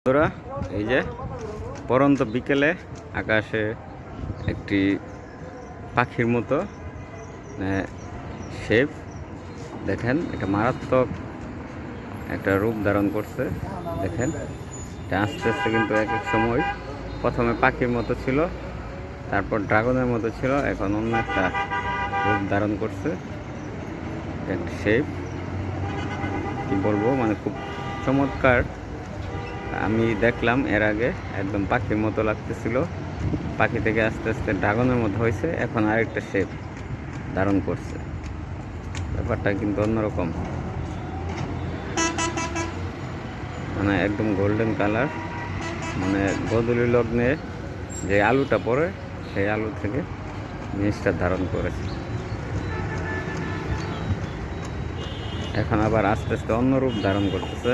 তোরা এই যে পরন্ত বিকেলে আকাশে একটি পাখির মতো শেপ দেখেন, এটা মারাত্মক একটা রূপ ধারণ করছে। দেখেন এটা আস্তে আস্তে কিন্তু এক এক সময় প্রথমে পাখির মতো ছিল, তারপর ড্রাগনের মতো ছিল, এখন অন্য একটা রূপ ধারণ করছে। একটা শেপ কি বলবো, মানে খুব চমৎকার। আমি দেখলাম এর আগে একদম পাখির মতো লাগতেছিল, পাখি থেকে আস্তে আস্তে ড্রাগনের মতো হয়েছে, এখন আরেকটা শেপ ধারণ করছে। ব্যাপারটা কিন্তু অন্যরকম, মানে একদম গোল্ডেন কালার, মানে গোধূলি লগ্নে যে আলুটা পড়ে সেই আলু থেকে জিনিসটা ধারণ করেছে। এখন আবার আস্তে আস্তে অন্য রূপ ধারণ করতেছে।